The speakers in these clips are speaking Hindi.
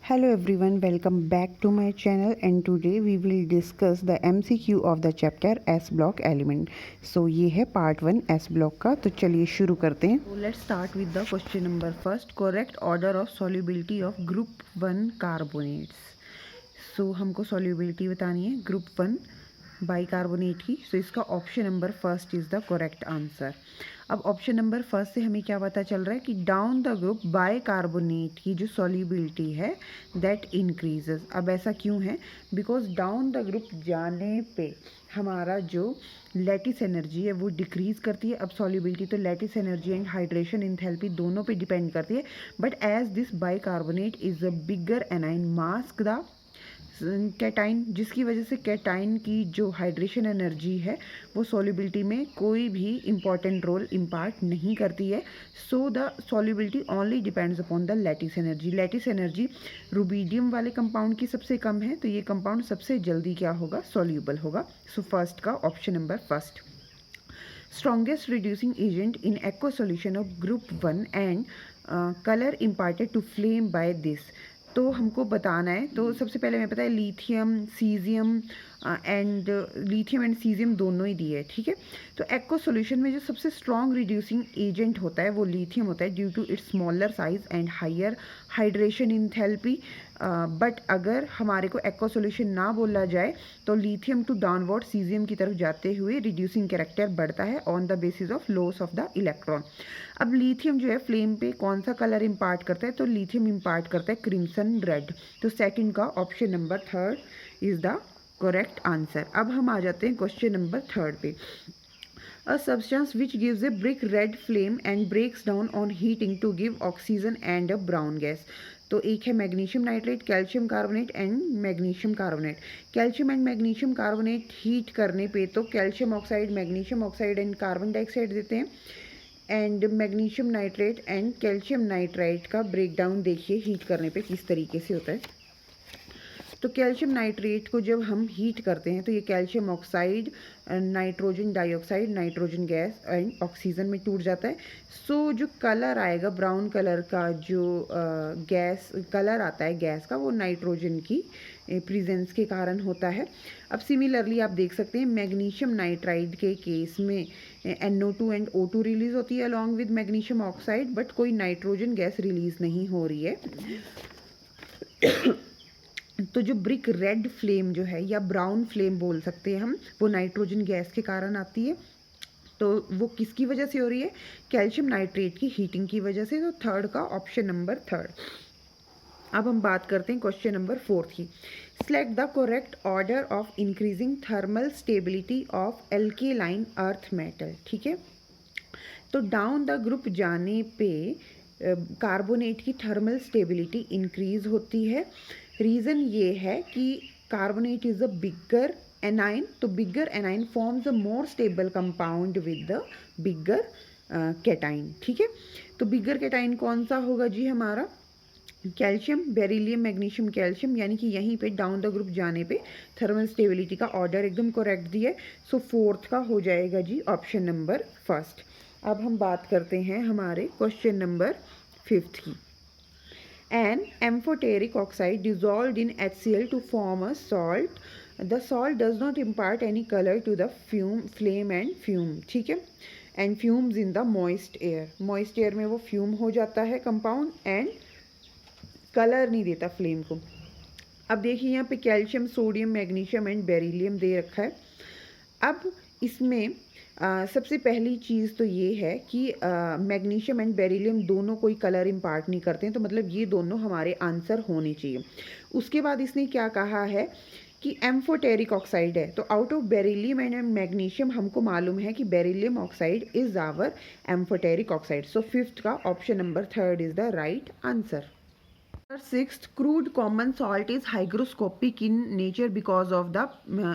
Hello everyone, welcome back to my channel and today we will discuss the MCQ of the chapter S block element. So ये है part 1 S block का, तो चलिए शुरू करते हैं. So let's start with the question number first. Correct order of solubility of group 1 carbonates. So हमको solubility बतानी है group 1 बाइकार्बोनेट की. सो इसका option number first is the correct answer. अब ऑप्शन नंबर फर्स्ट से हमें क्या पता चल रहा है कि डाउन द ग्रुप बाइकार्बोनेट की जो सॉल्युबिलिटी है दैट इंक्रीजेस. अब ऐसा क्यों है? बिकॉज डाउन द ग्रुप जाने पे हमारा जो लैटिस एनर्जी है वो डिक्रीज करती है. अब सॉल्युबिलिटी तो lattice energy and hydration enthalpy दोनों पे डिपेंड करती है. But as this bicarbonate is a bigger anion mask the cation, जिसकी वजह से कैटाइन की जो हाइड्रेशन एनर्जी है वो सॉल्युबिलिटी में कोई भी इम्पॉर्टेंट रोल इम्पार्ट नहीं करती है. So the solubility only depends upon the lattice energy. Lattice energy rubidium वाले कंपाउंड की सबसे कम है, तो ये कंपाउंड सबसे जल्दी क्या होगा? सॉल्यूबल होगा. सो फर्स्ट का option number first. Strongest reducing agent in aqua solution of group 1 and colour imparted to flame by this. तो हमको बताना है. तो सबसे पहले हमें पता है लिथियम सीजियम एंड सीजियम दोनों ही दिए है. ठीक है, तो एक्वा सॉल्यूशन में जो सबसे स्ट्रॉन्ग रिड्यूसिंग एजेंट होता है वो लिथियम होता है due to its smaller size and higher hydration enthalpy. But अगर हमारे को एक्वा सॉल्यूशन ना बोला जाए तो लिथियम टू डाउनवर्ड सीजियम की तरफ जाते हुए रिड्यूसिंग कैरेक्टर बढ़ता है on the basis of loss of the electron. अब लिथियम जो है फ्लेम पे कौन सा कलर इम्पार्ट करता है? तो लिथियम इम्पार्ट करता है क्रिम्सन रेड. तो सेकंड का option number third is the correct answer. अब हम आ जाते हैं क्वेश्चन नंबर थर्ड पे. A substance which gives a brick red flame and breaks down on heating to give oxygen and a brown gas. तो एक है magnesium nitrate, calcium carbonate and magnesium carbonate. Calcium and magnesium carbonate heat करने पे तो calcium oxide, magnesium oxide and carbon dioxide देते हैं. And magnesium nitrate and calcium nitrite का ब्रेकडाउन देखिए हीट करने पे किस तरीके से होता है. तो कैल्शियम नाइट्रेट को जब हम हीट करते हैं तो ये calcium oxide, nitrogen dioxide, nitrogen gas and oxygen में टूट जाता है. सो जो कलर आएगा ब्राउन कलर का, जो गैस कलर आता है गैस का, वो नाइट्रोजन की प्रेजेंस के कारण होता है. अब सिमिलरली आप देख सकते हैं मैग्नीशियम नाइट्राइड के केस में NO2 एंड O2 रिलीज होती है along with magnesium oxide, but कोई नाइट्रोजन गैस रिलीज नहीं हो रही है. तो जो ब्रिक रेड फ्लेम जो है या ब्राउन फ्लेम बोल सकते हैं हम, वो नाइट्रोजन गैस के कारण आती है. तो वो किसकी वजह से हो रही है? कैल्शियम नाइट्रेट की हीटिंग की वजह से. तो थर्ड का ऑप्शन नंबर थर्ड. अब हम बात करते हैं क्वेश्चन नंबर फोर्थ की. Select the correct order of increasing thermal stability of alkaline earth metal. ठीक है, तो डाउन द ग्रुप जाने पे कार्बोनेट की थर्मल स्टेबिलिटी इंक्रीज होती है. रीज़न ये है कि carbonate is a bigger anion. तो bigger anion forms a more stable compound with the bigger cation. ठीक है, तो बिगर कैटाइन कौन सा होगा जी? हमारा कैल्शियम, बेरिलियम, मैग्नीशियम, कैल्शियम. यानी कि यहीं पे डाउन द ग्रुप जाने पे थर्मल स्टेबिलिटी का ऑर्डर एकदम करेक्ट दिया है. सो फोर्थ का हो जाएगा जी ऑप्शन नंबर फर्स्ट. अब हम बात करते हैं हमारे क्वेश्चन नंबर फिफ्थ की. An amphoteric oxide dissolved in HCl to form a salt. The salt does not impart any color to the flame and fume. ठीक है, and fumes in the moist air. Moist air में वो fume हो जाता है कंपाउंड एंड कलर नहीं देता फ्लेम को. अब देखिए यहाँ पे calcium, sodium, magnesium and beryllium दे रखा है. अब इसमें सबसे पहली चीज़ तो ये है कि मैग्नीशियम एंड बेरिलियम दोनों कोई कलर इम्पार्ट नहीं करते हैं, तो मतलब ये दोनों हमारे आंसर होने चाहिए. उसके बाद इसने क्या कहा है कि एम्फोटेरिक ऑक्साइड है. तो out of beryllium and magnesium हमको मालूम है कि beryllium oxide is our amphoteric oxide. So fifth का option number third is the right answer. Sixth, crude common salt is hygroscopic in nature because of the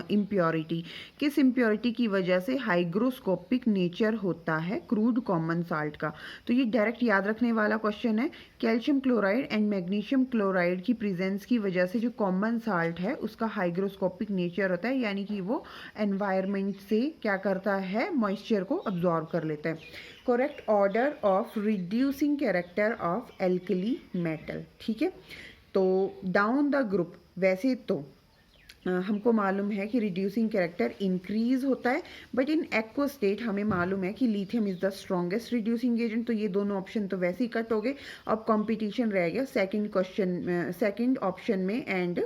impurity. किस impurity की वजह से hygroscopic nature होता है क्रूड कॉमन साल्ट का? तो ये डायरेक्ट याद रखने वाला क्वेश्चन है. Calcium chloride and magnesium chloride की प्रेजेंस की वजह से जो कॉमन साल्ट है उसका हाइग्रोस्कोपिक नेचर होता है, यानी कि वो एनवायरनमेंट से क्या करता है? मॉइस्चर को अब्जॉर्ब कर लेता है. Correct order of reducing character of alkali metal. ठीक है, तो डाउन द ग्रुप वैसे तो हमको मालूम है कि रिड्यूसिंग कैरेक्टर इंक्रीज होता है, बट इन एक्व स्टेट हमें मालूम है कि lithium is the strongest reducing agent. तो ये दोनों ऑप्शन तो वैसे ही कट हो गए। अब कंपटीशन रह गया सेकंड ऑप्शन में एंड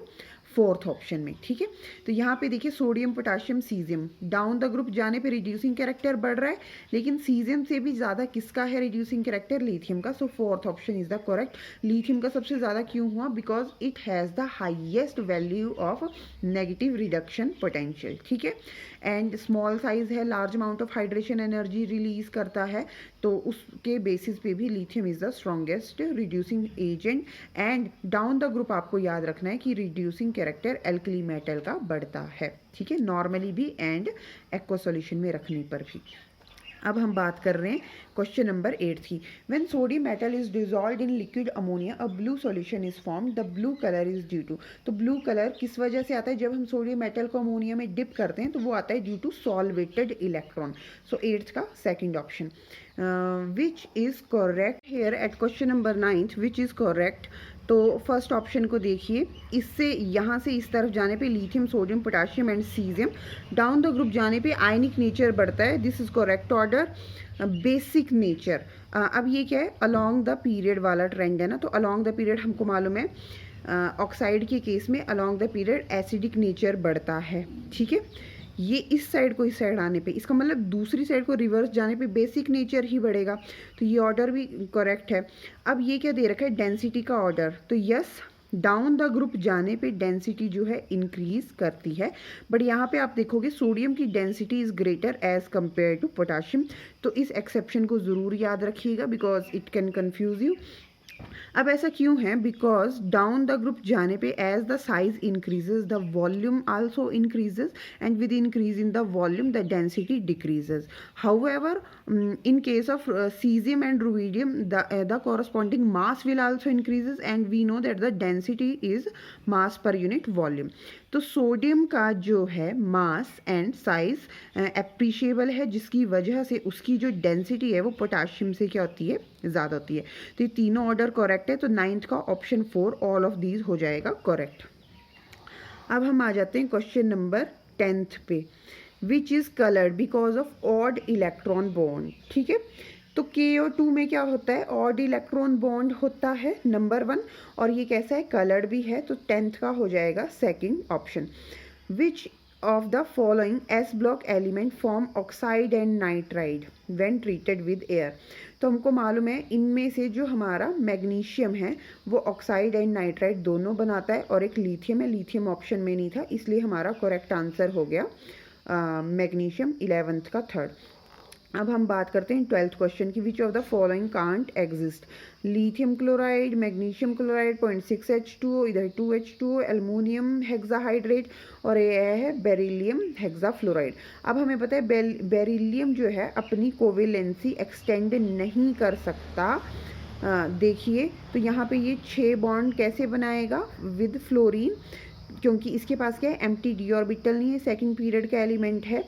फोर्थ ऑप्शन में, ठीक है। तो यहाँ पे देखिए sodium potassium caesium down the group जाने पे रिड्यूसिंग कैरेक्टर बढ़ रहा है, लेकिन सीजियम से भी ज़्यादा किसका है रिड्यूसिंग कैरेक्टर? लिथियम का। So fourth option is the correct. Lithium का सबसे ज़्यादा क्यों हुआ? Because it has the highest value of negative reduction potential, ठीक है। एंड स्मॉल साइज है, large amount of hydration energy release करता है, तो उसके बेसिस पे भी lithium is the strongest reducing agent. And down the group आपको याद रखना है कि रिड्यूसिंग कैरेक्टर एल्कली मेटल का बढ़ता है, ठीक है, नॉर्मली भी एंड एक्वा सॉल्यूशन में रखने पर भी। अब हम बात कर रहे हैं क्वेश्चन नंबर 8 की। When sodium metal is dissolved in liquid ammonia a blue solution is form, the blue colour is due to. तो ब्लू कलर किस वजह से आता है? जब हम सोडियम मेटल को अमोनिया में डिप करते हैं तो वो आता है due to solvated electron. So 8th का second option which is correct here eight question number 9th, which is correct. तो फर्स्ट ऑप्शन को देखिए, इससे यहाँ से इस तरफ जाने पे lithium sodium potassium and caesium, down the group जाने पे आयनिक नेचर बढ़ता है। This is correct order. Basic nature, अब ये क्या है? अलोंग द पीरियड वाला ट्रेंड है ना, तो अलोंग द पीरियड हमको मालूम है ऑक्साइड के केस में along the period acidic nature बढ़ता है, ठीक है। ये इस साइड को इस साइड आने पे, इसका मतलब दूसरी साइड को रिवर्स जाने पे बेसिक नेचर ही बढ़ेगा, तो ये ऑर्डर भी करेक्ट है। अब ये क्या दे रखा है? डेंसिटी का ऑर्डर, तो यस डाउन द ग्रुप जाने पे डेंसिटी जो है इंक्रीज करती है, बट यहाँ पे आप देखोगे सोडियम की density is greater as compare to potassium, तो इस एक्सेप्शन को ज़रूर याद रखिएगा because it can confuse you. अब ऐसा क्यों है? बिकॉज डाउन द ग्रुप जाने पे as the size increases the volume also increases, and with increase in the volume the density decreases. However in case of cesium and rubidium the corresponding mass will also increases, and we know that the density is mass per unit volume। तो सोडियम का जो है मास एंड साइज एप्रिशिएबल है, जिसकी वजह से उसकी जो डेंसिटी है वो पोटाशियम से क्या होती है? ज़्यादा होती है। तो ये तीनों ऑर्डर करेक्ट है, तो 9th का ऑप्शन 4 ऑल ऑफ दीज हो जाएगा करेक्ट। अब हम आ जाते हैं क्वेश्चन नंबर 10th पे, which is coloured because of odd electron bond, ठीक है। तो KO2 में क्या होता है? ऑड इलेक्ट्रॉन बॉन्ड होता है नंबर 1, और ये कैसा है? कलर्ड भी है, तो 10th का हो जाएगा second option. Which of the following S block element form oxide and nitride when treated with air. तो हमको मालूम है इनमें से जो हमारा मैग्नीशियम है वो ऑक्साइड एंड नाइट्राइड दोनों बनाता है, और एक लिथियम है, लिथियम ऑप्शन में नहीं था, इसलिए हमारा करेक्ट आंसर हो गया मैग्नीशियम 11th का थर्ड। अब हम बात करते हैं 12th क्वेश्चन की। विच of the following can't exist? Lithium chloride, magnesium chloride 0.6H2O, इधर 2H2O, एल्युमिनियम हेक्साहाइड्रेट, और ये है बेरिलियम हेक्साफ्लोराइड। अब हमें पता है बेरिलियम जो है अपनी कोवेलेंसी एक्सटेंड नहीं कर सकता। देखिए तो यहाँ पे ये 6 बॉन्ड कैसे बनाएगा? विद फ्लोरीन, क्योंकि इसके पास क्या है? एम्प्टी डी ऑर्बिटल नहीं है, सेकंड पीरियड का एलिमेंट है।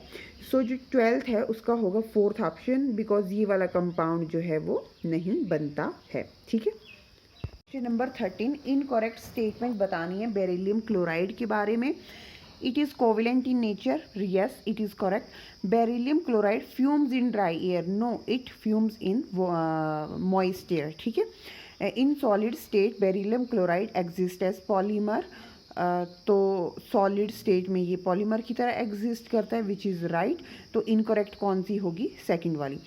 सो जो 12th है उसका होगा 4th ऑप्शन, बिकॉज ये वाला कंपाउंड जो है वो नहीं बनता है, ठीक है। क्वेश्चन नंबर 13, इनकरेक्ट स्टेटमेंट बतानी है बेरिलियम क्लोराइड के बारे में। It is covalent in nature, yes it is correct. Beryllium chloride fumes in dry air, no it fumes in moist air, ठीक है। In solid state beryllium chloride exist as polymer, तो सॉलिड स्टेट में ये पॉलीमर की तरह एग्जिस्ट करता है, विच इज़ राइट। तो इनकरेक्ट कौन सी होगी? सेकंड वाली।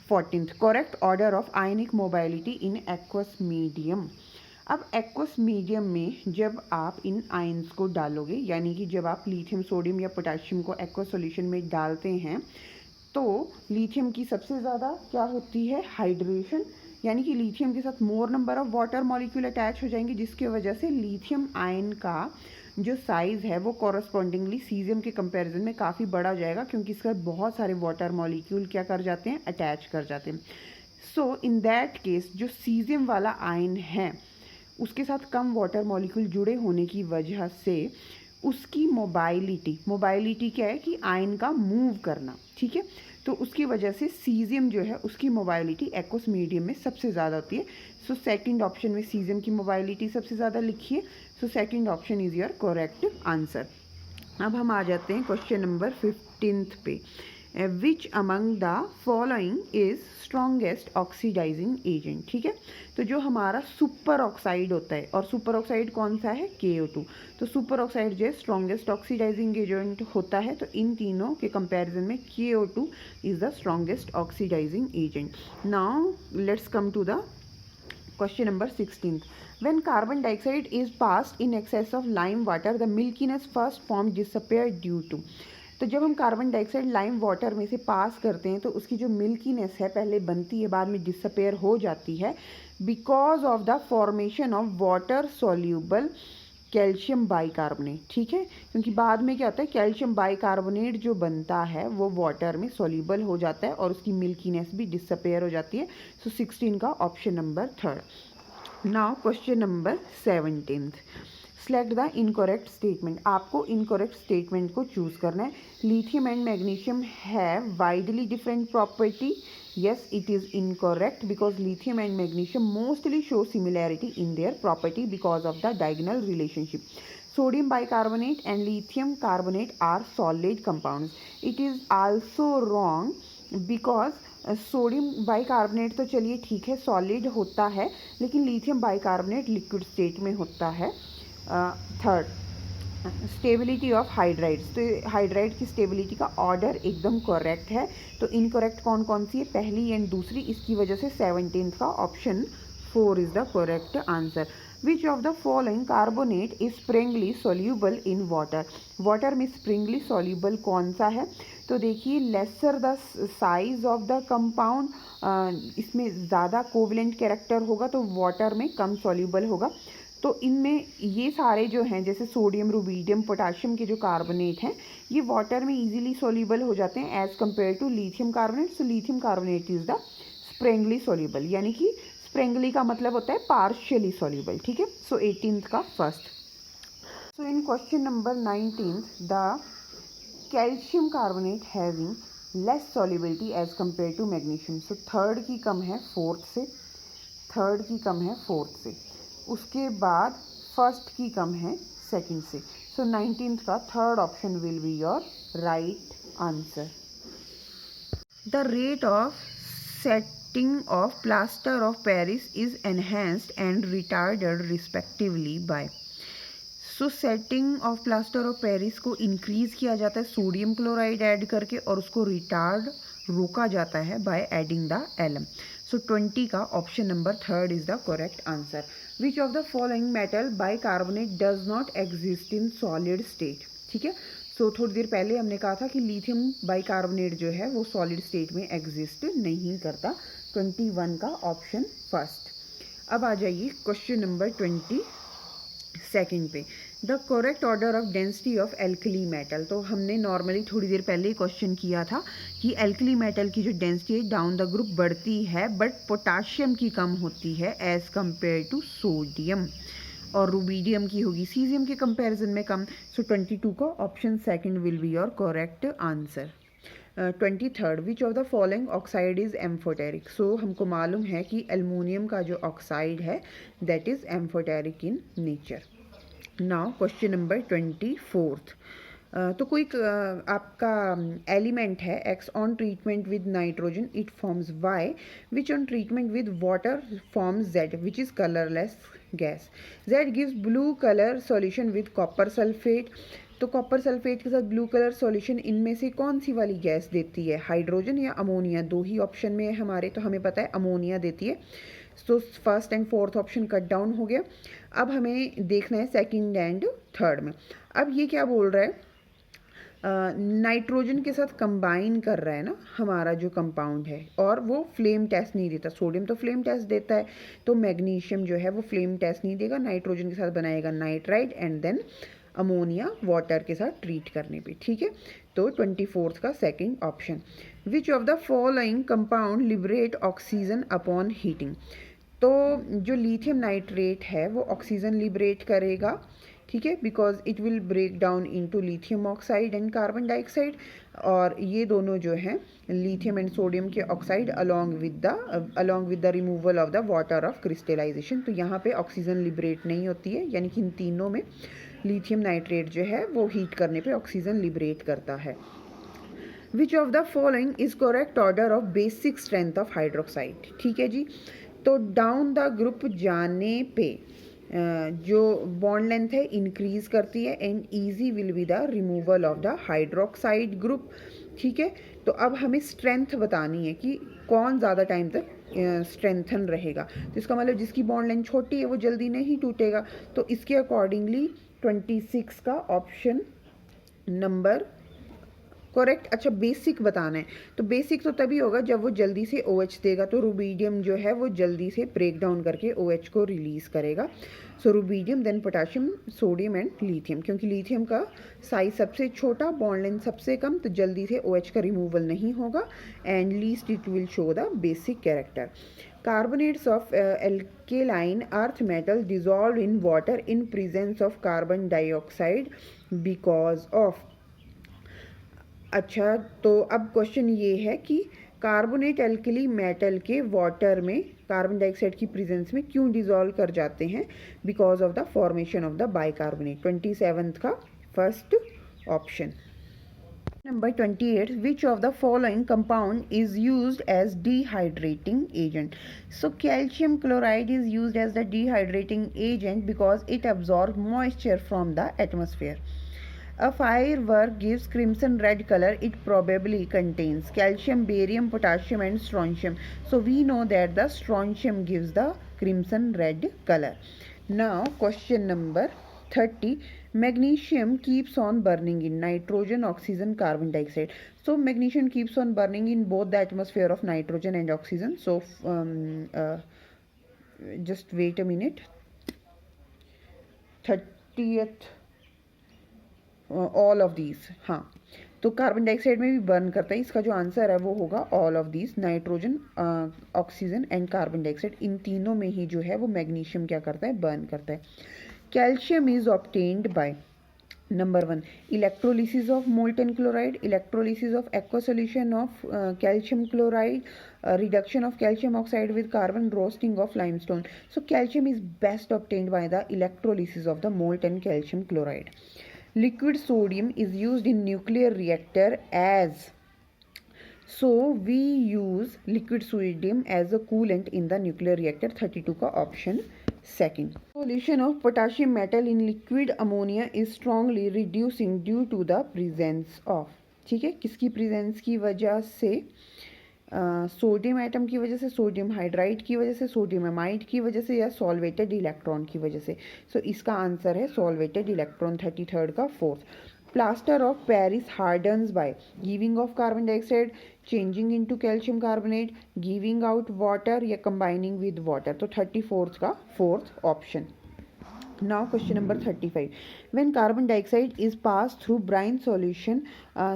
14th correct order of ionic mobility in aqueous medium. अब एक्वस मीडियम में जब आप इन आयंस को डालोगे, यानी कि जब आप लिथियम सोडियम या पोटेशियम को एक्वस सॉल्यूशन में डालते हैं, तो लिथियम की सबसे ज़्यादा क्या होती है? हाइड्रेशन, यानी कि लिथियम के साथ मोर number of water molecule attach हो जाएंगे, जिसकी वजह से लिथियम आयन का जो साइज़ है वो कॉरस्पॉन्डिंगली सीजियम के कंपैरिजन में काफ़ी बड़ा जाएगा, क्योंकि इसका बहुत सारे वाटर मॉलिक्यूल क्या कर जाते हैं? अटैच कर जाते हैं। सो इन दैट केस जो सीजियम वाला आयन है उसके साथ कम वाटर मॉलिक्यूल जुड़े होने की वजह से उसकी मोबाइलिटी क्या है कि आयन का मूव करना, ठीक है। तो उसकी वजह से सीजियम जो है उसकी मोबाइलिटी एक्वस मीडियम में सबसे ज़्यादा होती है। सो सेकंड ऑप्शन में सीजियम की मोबाइलिटी सबसे ज़्यादा लिखिए। So second option is your correct answer. अब हम आ जाते हैं क्वेश्चन नंबर 15 पे। Which among the following is strongest oxidising agent, ठीक है। तो जो हमारा सुपर ऑक्साइड होता है, और सुपर ऑक्साइड कौन सा है, KO2। तो सुपर ऑक्साइड जो है स्ट्रॉन्गेस्ट ऑक्सीडाइजिंग एजेंट होता है। तो इन तीनों के कंपैरिजन में KO2 is the strongest oxidising agent. Now let's come to the question number 16. When carbon dioxide is passed in excess of lime water, the milkiness first formed disappear due to। तो जब हम कार्बन डाइऑक्साइड लाइम वाटर में से पास करते हैं तो उसकी जो मिल्कीनेस है पहले बनती है, बाद में डिसअपेयर हो जाती है, because of the formation of water soluble calcium bicarbonate, ठीक है। क्योंकि बाद में क्या होता है, कैल्शियम बाइकार्बोनेट जो बनता है वो वाटर में सोल्यूबल हो जाता है और उसकी मिल्कीनेस भी डिसअपेयर हो जाती है। सो 16 का option number 3। Now question number 17। Select the incorrect statement. आपको इनकरेक्ट स्टेटमेंट को चूज करना है। Lithium and magnesium have widely different property. Yes, it is incorrect because lithium and magnesium mostly show similarity in their property because of the diagonal relationship. Sodium bicarbonate and lithium carbonate are solid compounds. It is also wrong because sodium bicarbonate तो चलिए ठीक है सॉलिड होता है, लेकिन लिथियम बाइकार्बोनेट लिक्विड स्टेट में होता है। Third, stability of hydrides. तो हाइड्राइड की स्टेबिलिटी का ऑर्डर एकदम करेक्ट है। तो इनकरेक्ट कौन कौन सी है, पहली एंड दूसरी, इसकी वजह से 17 का option 4 is the correct answer. Which of the following carbonate is Sprüngli soluble in water. Water में स्प्रिंगली सोल्यूबल कौन सा है, तो देखिए lesser the size of the compound, इसमें ज़्यादा कोवलेंट कैरेक्टर होगा तो वाटर में कम सोल्यूबल होगा। तो इनमें ये सारे जो हैं जैसे सोडियम, रुबीडियम, पोटाशियम के जो कार्बोनेट हैं ये वाटर में इजीली सोल्यूबल हो जाते हैं as compare to lithium carbonate. So lithium carbonate is the sparingly soluble, यानी कि स्प्रेंगली का मतलब होता है पार्शियली सोल्यूबल, ठीक है। सो 18th का first. So in question number 19 the calcium carbonate having less solubility as compare to magnesium. So third की कम है फोर्थ से, थर्ड की कम है फोर्थ से, उसके बाद फर्स्ट की कम है सेकंड से। सो 19th का third option will be your right answer. The rate of setting of plaster of Paris is enhanced and retarded respectively by. So setting of plaster of Paris को इंक्रीज किया जाता है सोडियम क्लोराइड ऐड करके, और उसको रिटार्ड रोका जाता है बाय एडिंग द एलम। सो 20 का option number 3 is the correct answer. Which of the following metal bicarbonate does not exist in solid state, ठीक है। सो थोड़ी देर पहले हमने कहा था कि लिथियम बाइकार्बोनेट जो है वो सॉलिड स्टेट में एग्जिस्ट नहीं करता। 21 का ऑप्शन फर्स्ट। अब आ जाइए क्वेश्चन नंबर 22 पे। The correct order of density of alkali metal. तो हमने नॉर्मली थोड़ी देर पहले ही क्वेश्चन किया था कि एल्कली मेटल की जो डेंसिटी है डाउन द ग्रुप बढ़ती है, बट पोटाशियम की कम होती है एज कंपेयर टू सोडियम, और रुबीडियम की होगी सीजियम के कंपैरिजन में कम। सो 22 का option second will be your correct answer. 23rd, which of the following oxide is amphoteric. So हमको मालूम है कि एल्युमिनियम का जो ऑक्साइड है that is amphoteric in nature. Now question number 24th। तो कोई आपका एलिमेंट है X on treatment with nitrogen it forms Y, which on treatment with water forms Z which is colourless gas. Z gives blue colour solution with copper sulphate. तो कॉपर सल्फेट के साथ ब्लू कलर सॉल्यूशन इनमें से कौन सी वाली गैस देती है, हाइड्रोजन या अमोनिया। दो ही ऑप्शन में है हमारे, तो हमें पता है अमोनिया देती है। So first and fourth option cut down हो गया। अब हमें देखना है सेकंड एंड थर्ड में। अब ये क्या बोल रहा है, नाइट्रोजन के साथ कंबाइन कर रहा है ना हमारा जो कंपाउंड है, और वो फ्लेम टेस्ट नहीं देता। सोडियम तो फ्लेम टेस्ट देता है, तो मैग्नीशियम जो है वो फ्लेम टेस्ट नहीं देगा, नाइट्रोजन के साथ बनाएगा nitride and then ammonia water के साथ ट्रीट करने पे, ठीक है। तो 24th का second option. Which of the following compound liberate oxygen upon heating. तो जो लिथियम नाइट्रेट है वो ऑक्सीजन लिबरेट करेगा, ठीक है, because it will break down into lithium oxide and carbon dioxide, और ये दोनों जो हैं लिथियम एंड सोडियम के oxide along with the removal of the water of crystallisation. तो यहाँ पे ऑक्सीजन लिबरेट नहीं होती है, यानी कि इन तीनों में लिथियम नाइट्रेट जो है वो हीट करने पे ऑक्सीजन लिबरेट करता है। Which of the following is correct order of basic strength of hydroxide. ठीक है जी, तो डाउन द ग्रुप जाने पे जो बॉन्ड लेंथ है इंक्रीज करती है and easy will be the removal of the hydroxide group. ठीक है, तो अब हमें स्ट्रेंथ बतानी है कि कौन ज़्यादा टाइम तक स्ट्रेंथन रहेगा। तो इसका मतलब जिसकी बॉन्ड लेंथ छोटी है वो जल्दी नहीं टूटेगा, तो इसके अकॉर्डिंगली 26 का ऑप्शन नंबर करेक्ट। अच्छा, बेसिक बताना है, तो बेसिक तो तभी होगा जब वो जल्दी से OH देगा, तो रुबीडियम जो है वो जल्दी से ब्रेक डाउन करके OH को रिलीज़ करेगा। So rubidium, then potassium, sodium and lithium, क्योंकि लिथियम का साइज सबसे छोटा, बॉन्ड लेंथ सबसे कम, तो जल्दी से OH का रिमूवल नहीं होगा and least it will show the basic character. Carbonates of alkaline earth metal dissolved in water in presence of carbon dioxide because of। अच्छा, तो अब क्वेश्चन ये है कि कार्बोनेट एल्कली मेटल के वाटर में कार्बन डाइऑक्साइड की प्रेजेंस में क्यों डिजॉल्व कर जाते हैं? Because of the formation of the bicarbonate. 27th का first option. Number 28, which of the following compound is used as dehydrating agent? So calcium chloride is used as the dehydrating agent because it absorbs moisture from the atmosphere. A firework gives crimson red color. It probably contains calcium, barium, potassium and strontium. So we know that the strontium gives the crimson red color. Now question number 30, magnesium keeps on burning in nitrogen, oxygen, carbon dioxide. So magnesium keeps on burning in both the atmosphere of nitrogen and oxygen. So just wait a minute. 30th all of these. हाँ, तो कार्बन डाइऑक्साइड में भी बर्न करता है। इसका जो आंसर है वो होगा all of these, nitrogen, oxygen and carbon dioxide, इन तीनों में ही जो है वो मैग्नीशियम क्या करता है? बर्न करता है। Calcium is obtained by number 1 electrolysis of molten chloride, electrolysis of aqua solution of calcium chloride, reduction of calcium oxide with carbon, roasting of limestone. So calcium is best obtained by the electrolysis of the molten calcium chloride. Liquid sodium is used in nuclear reactor as, so we use liquid sodium as a coolant in the nuclear reactor। 32 का option second। Solution of potassium metal in liquid ammonia is strongly reducing due to the presence of। ठीक है, किसकी प्रेजेंस की वजह से? सोडियम एटम की वजह से, सोडियम हाइड्राइड की वजह से, सोडियम एमाइड की वजह से, या सॉल्वेटेड इलेक्ट्रॉन की वजह से। सो इसका आंसर है सॉल्वेटेड इलेक्ट्रॉन। 33rd का fourth. Plaster of Paris hardens by giving of carbon dioxide, changing into calcium carbonate, giving out water या कंबाइनिंग विद वाटर। तो 34th का fourth option. Now question number 35. When carbon dioxide is passed through brine solution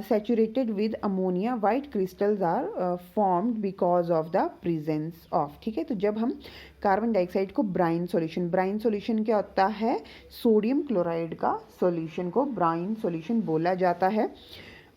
saturated with ammonia, white crystals are formed because of the presence of। ठीक है, तो जब हम कार्बन डाइऑक्साइड को ब्राइन सॉल्यूशन क्या होता है? सोडियम क्लोराइड का सॉल्यूशन को ब्राइन सॉल्यूशन बोला जाता है।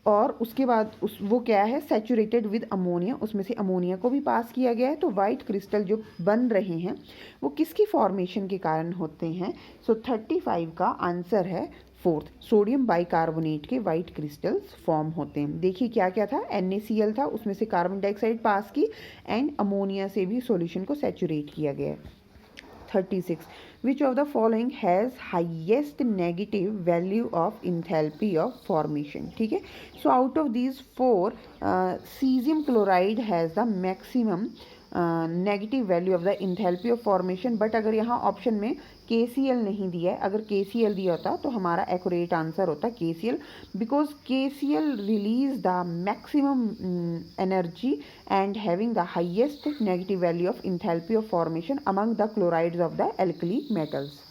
और उसके बाद वो क्या है? सैचुरेटेड विद अमोनिया, उसमें से अमोनिया को भी पास किया गया है। तो वाइट क्रिस्टल जो बन रहे हैं वो किसकी फॉर्मेशन के कारण होते हैं? सो 35 का आंसर है फोर्थ, सोडियम बाइकार्बोनेट के वाइट क्रिस्टल्स फॉर्म होते हैं। देखिए क्या क्या था? NaCl था, उसमें से कार्बन डाइऑक्साइड पास की एंड अमोनिया से भी सॉल्यूशन को सैचुरेट किया गया है। 36. Which of the following has highest negative value of enthalpy of formation? ठीक है, so out of these four, cesium chloride has the maximum negative value of the enthalpy of formation. But अगर यहाँ ऑप्शन में KCl नहीं दिया है, अगर KCl दिया होता तो हमारा एक्यूरेट आंसर होता KCl, because KCl release the maximum energy and having the highest negative value of enthalpy of formation among the chlorides of the alkali metals.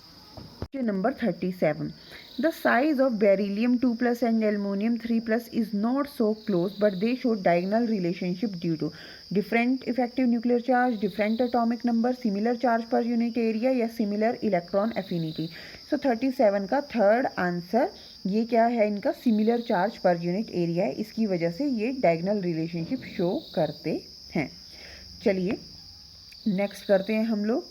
Number 37. The size of beryllium 2+ and aluminum 3+ is not so close, but they show diagonal relationship due to different effective nuclear charge, different atomic number, similar charge per unit area या similar electron affinity. So 37 का थर्ड आंसर ये क्या है, इनका similar charge per unit area है, इसकी वजह से ये डायगोनल रिलेशनशिप शो करते हैं. चलिए नेक्स्ट करते हैं हम लोग.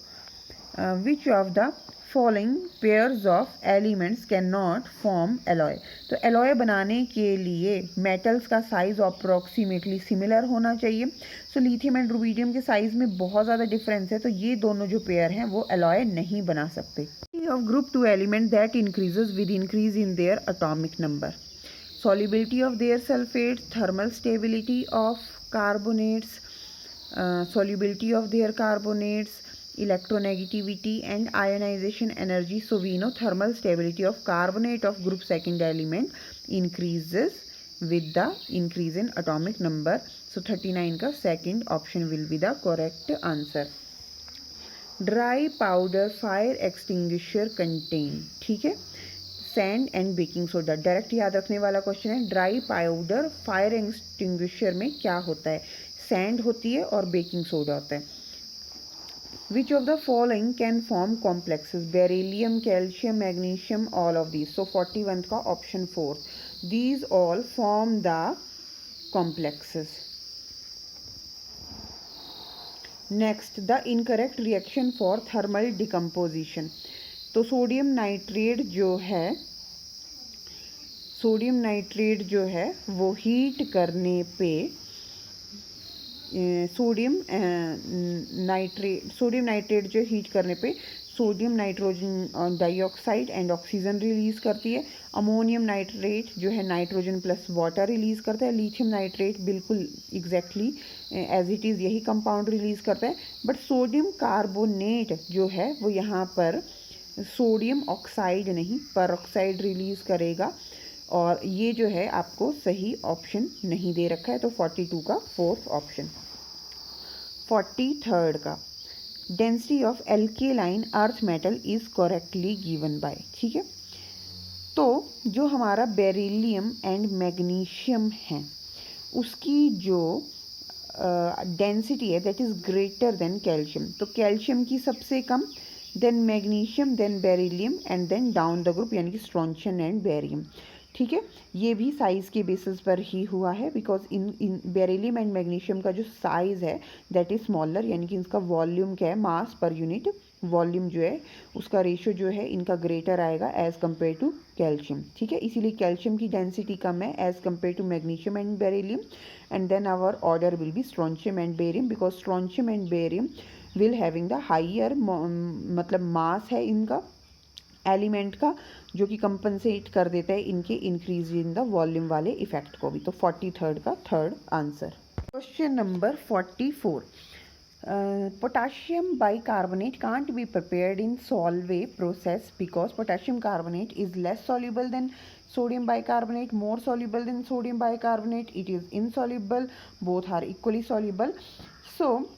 विच of the following pairs of elements can not form alloy. तो एलॉय बनाने के लिए मेटल्स का साइज अप्रॉक्सीमेटली सिमिलर होना चाहिए. सो लिथियम एंड रुबीडियम के साइज में बहुत ज़्यादा डिफरेंस है, तो ये दोनों जो पेयर हैं वो एलॉय नहीं बना सकते. Of group 2 element that increases with increase in their atomic number. Solubility of their sulphate, thermal stability of carbonates, solubility of their carbonates, electronegativity and ionization energy. So we know thermal stability of carbonate of group second element increases with the increase in atomic number. So 39 का second option will be the correct answer. Dry powder fire extinguisher contain, ठीक है, sand and baking soda. Direct याद रखने वाला क्वेश्चन है. ड्राई पाउडर फायर एक्सटिंग्विशर में क्या होता है, सैंड होती है और बेकिंग सोडा होता है. Which of the following can form complexes, beryllium, calcium, magnesium, all of these. So 41 का option 4, these all form the complexes. Next, the incorrect reaction for thermal decomposition. तो सोडियम नाइट्रेट जो है वो हीट करने पे सोडियम नाइट्रेट जो हीट करने पे sodium nitrogen dioxide and oxygen release करती है. अमोनियम नाइट्रेट जो है नाइट्रोजन प्लस वाटर रिलीज़ करता है. लिथियम नाइट्रेट बिल्कुल एग्जैक्टली एज इट इज़ यही कंपाउंड रिलीज़ करता है. बट सोडियम कार्बोनेट जो है वो यहाँ पर सोडियम ऑक्साइड नहीं परऑक्साइड रिलीज़ करेगा, और ये जो है आपको सही ऑप्शन नहीं दे रखा है. तो 42 का फोर्थ ऑप्शन. 43 का density of alkaline earth metal is correctly given by. ठीक है, तो जो हमारा बेरिलियम एंड मैग्नीशियम है उसकी जो डेंसिटी है that is greater than calcium. तो कैल्शियम की सबसे कम, then magnesium, then beryllium and then down the group यानी कि स्ट्रॉन्शियम एंड बेरियम. ठीक है, ये भी साइज़ के बेसिस पर ही हुआ है, because in beryllium and magnesium का जो साइज़ है दैट इज़ स्मॉलर, यानी कि इसका वॉल्यूम क्या है, मास पर यूनिट वॉल्यूम जो है उसका रेशियो जो है इनका ग्रेटर आएगा एज़ कम्पेयर टू कैल्शियम. ठीक है, इसीलिए कैल्शियम की डेंसिटी कम है as compare to magnesium and beryllium. And then our order will be strontium and barium, because strontium and barium will having the higher मतलब मास है इनका एलिमेंट का, जो कि कंपनसेट कर देता है इनके इंक्रीज इन द वॉल्यूम वाले इफेक्ट को भी. तो 43 का third answer. Question number 44. Potassium bicarbonate can't be prepared in solvay process because potassium carbonate is less soluble than sodium bicarbonate, more soluble than sodium bicarbonate, it is insoluble, both are equally soluble. So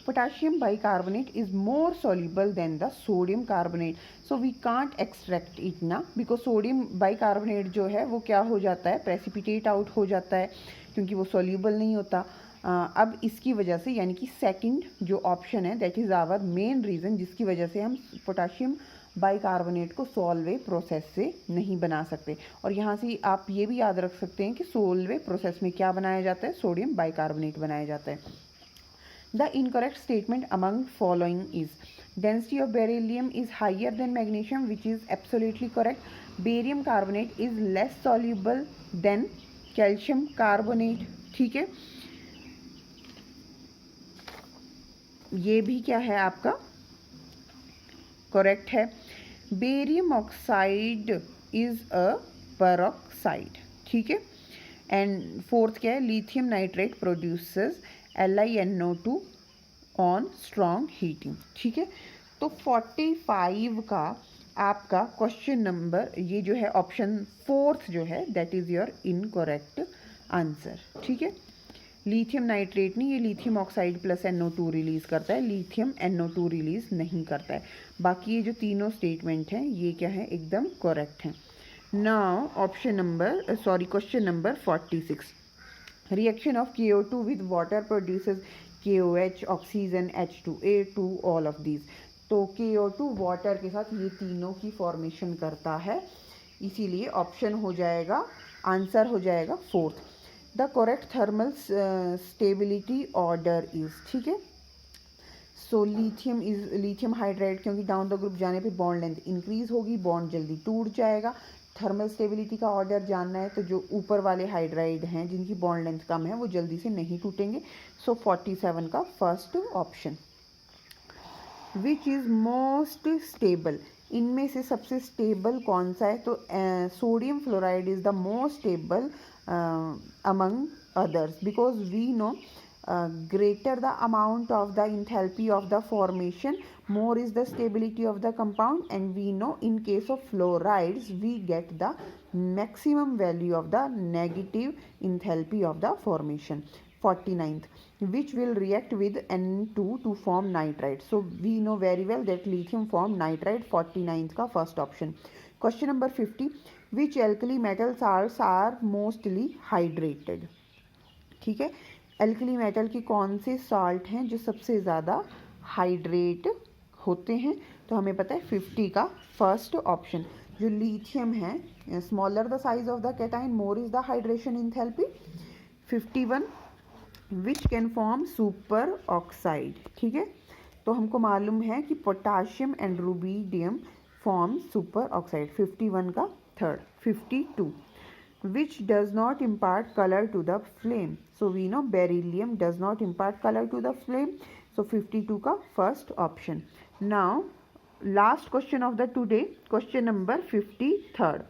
potassium bicarbonate is more soluble than the sodium carbonate, so we can't extract it ना, because sodium bicarbonate जो है वो क्या हो जाता है, precipitate out हो जाता है क्योंकि वो soluble नहीं होता. अब इसकी वजह से यानी कि सेकंड जो ऑप्शन है that is our main reason जिसकी वजह से हम पोटाशियम बाइकार्बोनेट को सोलवे प्रोसेस से नहीं बना सकते. और यहाँ से आप ये भी याद रख सकते हैं कि सोलवे प्रोसेस में क्या बनाया जाता है, सोडियम बाइकार्बोनेट बनाया जाता है. The incorrect statement among following is density of beryllium is higher than magnesium, which is absolutely correct. Barium carbonate is less soluble than calcium carbonate. ठीक है, ये भी क्या है आपका करेक्ट है. Barium oxide is a peroxide. ठीक है, एंड फोर्थ क्या है, lithium nitrate produces LiNO2 on strong heating. ठीक है, तो 45 का आपका क्वेश्चन नंबर ये जो है ऑप्शन फोर्थ जो है that is your incorrect answer. ठीक है, लिथियम नाइट्रेट नहीं, ये lithium oxide plus NO2 release करता है, लिथियम NO2 रिलीज़ नहीं करता है। बाकी ये जो तीनों स्टेटमेंट हैं ये क्या है, एकदम करेक्ट हैं। Now question number 46, reaction of KO2 with water produces KOH, oxygen, H2A2, all of these। तो KO2 वाटर के साथ ये तीनों की फॉर्मेशन करता है, इसीलिए ऑप्शन हो जाएगा, आंसर हो जाएगा fourth. The correct thermal stability order is, ठीक है। सो लिथियम हाइड्राइड, क्योंकि डाउन द ग्रुप जाने पे बॉन्ड लेंथ इंक्रीज होगी, बॉन्ड जल्दी टूट जाएगा। थर्मल स्टेबिलिटी का ऑर्डर जानना है तो जो ऊपर वाले हाइड्राइड हैं जिनकी बॉन्ड लेंथ कम है वो जल्दी से नहीं टूटेंगे। सो 47 का first option. Which is most stable, इनमें से सबसे स्टेबल कौन सा है, तो sodium fluoride is the most stable among others, because we know greater the amount of the enthalpy of the formation, more is the stability of the compound, and we know in case of fluorides we get the maximum value of the negative enthalpy of the formation. 49th, which will react with N2 to form nitrite. So we know very well that lithium form nitrite. 49th का first option. Question number 50, which alkali metal salts are mostly hydrated, ठीक है। एल्कली मेटल के कौन से साल्ट हैं जो सबसे ज़्यादा हाइड्रेट होते हैं, तो हमें पता है 50 का फर्स्ट ऑप्शन। जो लिथियम है, smaller the size of the cation, more is the hydration enthalpy. 51, which can form super oxide, ठीक है। तो हमको मालूम है कि potassium and rubidium form super oxide. 51 का third. 52, which does not impart color to the flame, so we know beryllium does not impart color to the flame, so 52 का first option. Now last question of the today, question number 53rd,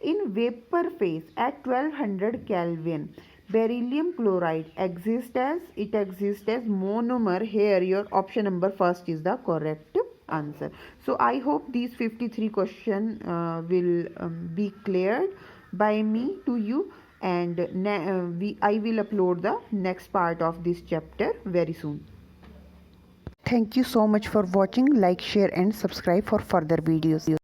in vapor phase at 1200 Kelvin beryllium chloride exists as monomer. Here your option number first is the correct answer. So I hope these 53 question will be cleared by me to you, and I will upload the next part of this chapter very soon. Thank you so much for watching. Like, share and subscribe for further videos.